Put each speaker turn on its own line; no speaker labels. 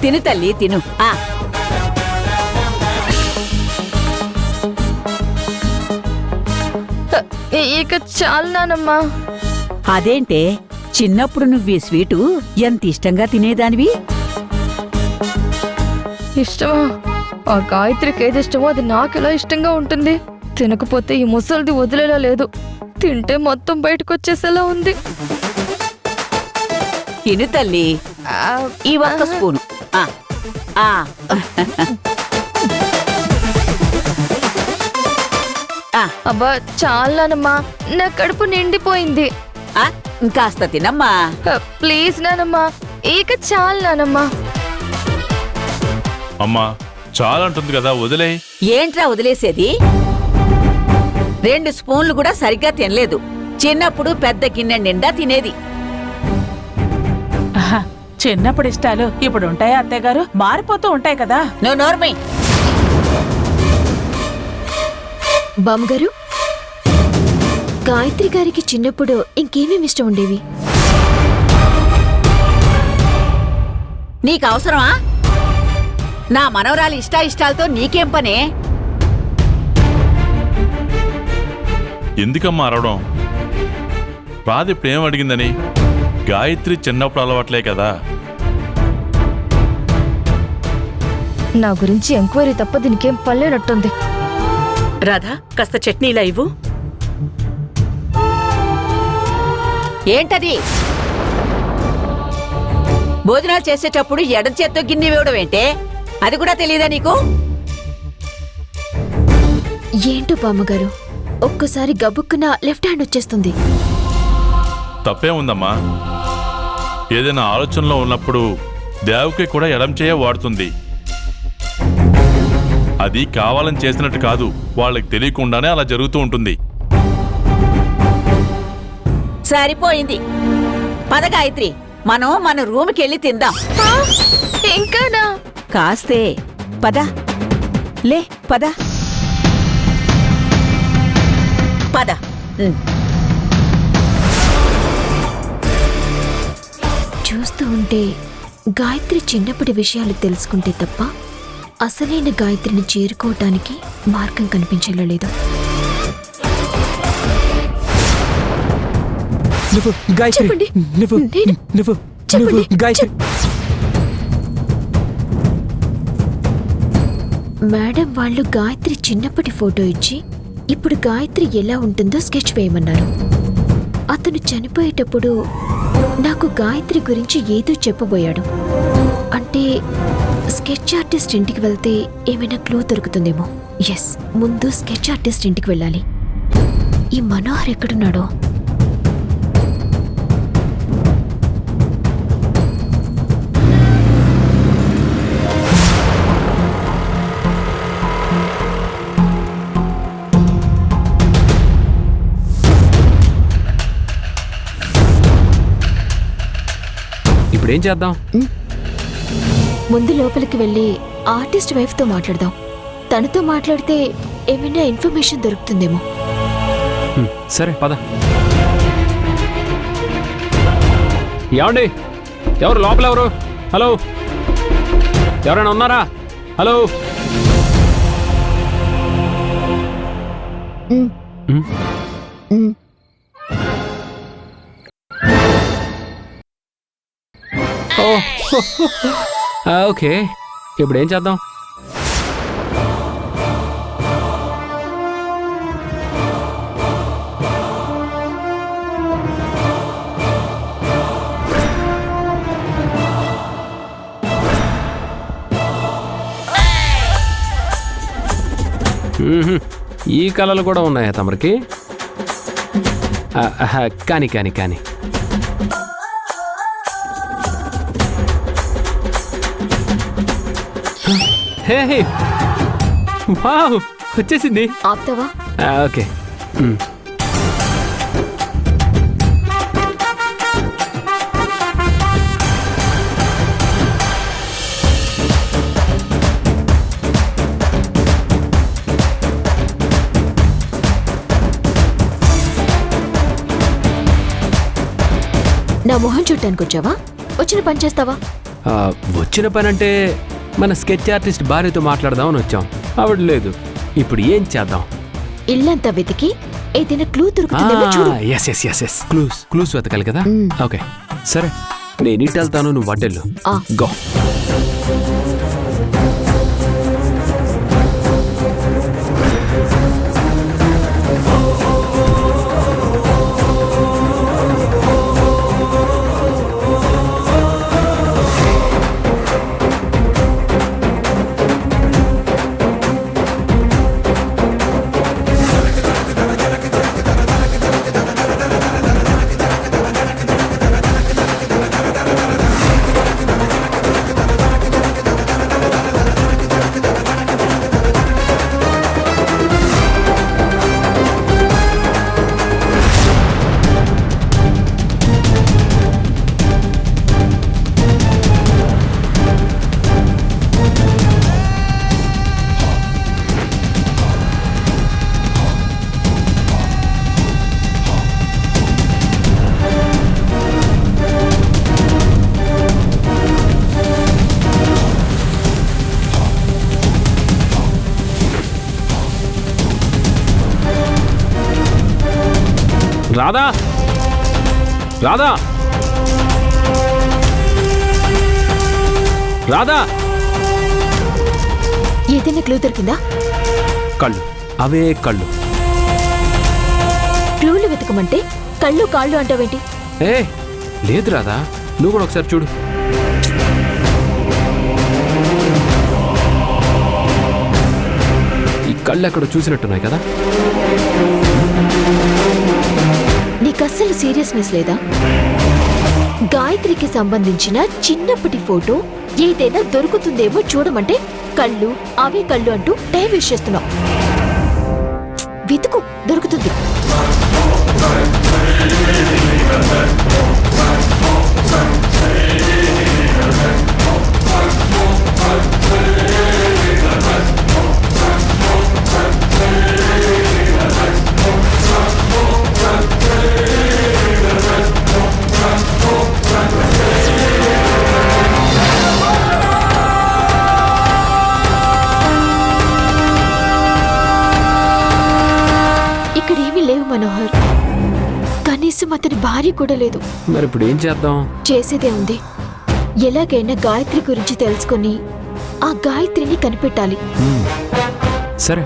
తిను తల్లి తిను.
ఇక చాలు నానమ్మా.
అదేంటే చిన్నప్పుడు నువ్వు ఈ స్వీటు ఎంత ఇష్టంగా తినేదానివి.
ఇష్టమా? ఆ గాయత్రికి ఏది ఇష్టమో అది నాకెలా ఇష్టంగా ఉంటుంది. తినకపోతే ఈ ముసలిది వదిలేలా లేదు. తింటే మొత్తం బయటకొచ్చేసేలా ఉంది.
తిను తల్లి, ఈ ఒక్క స్పూను.
అబ్బా చాలు నానమ్మా, నా కడుపు నిండిపోయింది.
ఇంకాస్త తినమ్మా.
ప్లీజ్ నానమ్మా, ఇక చాలు నానమ్మా.
అమ్మా చాలంటుంది కదా, వదిలే.
ఏంట్రా వదిలేసేది? 2 స్పూన్లు కూడా సరిగ్గా తినలేదు. చిన్నప్పుడు పెద్ద గిన్నె నిండా తినేది.
చిన్నప్పుడు ఇష్టాలు ఇప్పుడు ఉంటాయా అత్తయ్య గారు? మారిపోతూ ఉంటాయి కదా.
నువ్వు నోర్మి.
బామ్మగారు, గాయత్రి గారికి చిన్నప్పుడు ఇంకేమేమి ఇష్టం ఉండేవి?
నీకు అవసరమా? నా మనవరాలి ఇష్టాలతో నీకేం పనే?
ఎందుకమ్మా అరవడం? రాధ ఇప్పుడేం అడిగిందని? గాయత్రి చిన్నప్పుడు అలవాట్లే కదా.
నా గురించి ఎంక్వైరీ తప్ప దీనికేం పర్లేనట్టుంది.
రాధా, కాస్త చట్నీలా ఇవ్వు.
ఏంటది? భోజనాలు చేసేటప్పుడు ఎడం చేత్తో గిన్నె ఇవ్వడం ఏంటే? అది కూడా తెలియదా నీకు?
ఏంటో బామ్మగారు, ఒక్కసారి గబుక్కున లెఫ్ట్ హ్యాండ్ వచ్చేస్తుంది.
తప్పే ఉందమ్మా. ఏదైనా ఆలోచనలో ఉన్నప్పుడు దేవకి కూడా ఎడం చేయ వాడుతుంది. అది కావాలని చేసినట్టు కాదు, వాళ్ళకి తెలియకుండానే అలా జరుగుతూ ఉంటుంది.
సరిపోయింది. పద గాయత్రి, మనం మన రూమ్కి వెళ్ళి తిందాం.
ఇంకానా?
కాస్తే పద. లే పద పద.
చూస్తూ ఉంటే గాయత్రి చిన్నప్పటి విషయాలు తెలుసుకుంటే తప్ప అసలైన గాయత్రిని చేరుకోవటానికి మార్గం కనిపించేలా లేదు. చెప్పండి. మేడం వాళ్ళు గాయత్రి చిన్నప్పటి ఫోటో ఇచ్చి ఇప్పుడు గాయత్రి ఎలా ఉంటుందో స్కెచ్ వేయమన్నారు. అతను చనిపోయేటప్పుడు నాకు గాయత్రి గురించి ఏదో చెప్పబోయాడు. అంటే స్కెచ్ ఆర్టిస్ట్ ఇంటికి వెళ్తే ఏమైనా క్లూ దొరుకుతుందేమో. ఎస్, ముందు స్కెచ్ ఆర్టిస్ట్ ఇంటికి వెళ్ళాలి. ఈ మనోహర్ ఎక్కడున్నాడో?
ఇప్పుడేం చేద్దాం?
ముందు లోపలికి వెళ్ళి ఆర్టిస్ట్ వైఫ్తో మాట్లాడదాం. తనతో మాట్లాడితే ఏమైనా ఇన్ఫర్మేషన్ దొరుకుతుందేమో.
సరే పద. ఏమండి, ఎవరు లోపల? ఎవరు? హలో, ఎవరైనా ఉన్నారా? హలో. ఓకే, ఇప్పుడు ఏం చేద్దాం? ఈ కళలు కూడా ఉన్నాయా తమరికి? కానీ కానీ కానీ హే, వావ్, వచ్చేసింది.
ఆప్తావా?
ఓకే.
నా మొహం చూడటానికి వచ్చావా? వచ్చిన పని చేస్తావా?
వచ్చిన పని అంటే మన స్కెచ్ ఆర్టిస్ట్ భార్యతో మాట్లాడదామని వచ్చాం. ఆవిడ లేదు. ఇప్పుడు ఏం చేద్దాం?
ఇల్లంతా వెతికి ఏదైనా క్లూ దొరుకుతుందేమో చూడు.
ఎస్ క్లూస్ వెతకాలి కదా. ఓకే సరే, నేను ఇటు వెళ్తాను, నువ్వు వడ్డెళ్ళు.
ఆ.
గో. రాధా, రాధా, రాధా.
ఏదైనా క్లూ దొరికిందా?
కళ్ళు, అవే కళ్ళు.
క్లూలు వెతకమంటే కళ్ళు కాళ్ళు అంటావేంటి?
ఏ లేదు రాధా, నువ్వు కూడా ఒకసారి చూడు. ఈ కళ్ళు ఎక్కడ చూసినట్టున్నాయి కదా.
నీకు అస్సలు సీరియస్నెస్ లేదా? గాయత్రికి సంబంధించిన చిన్నప్పటి ఫోటో ఏదైనా దొరుకుతుందేమో చూడమంటే కళ్ళు అవే కళ్ళు అంటూ టైం వేస్ట్ చేస్తున్నావు. వెతుకు, దొరుకుతుంది. ఇక్కడేమీ లేవు మనోహర్. కనీసం అతని భార్య కూడా లేదు.
మరి ఇప్పుడు ఏం చేద్దాం?
చేసేదే ఉంది. ఎలాగైనా గాయత్రి గురించి తెలుసుకొని ఆ గాయత్రిని కనిపెట్టాలి.
సరే,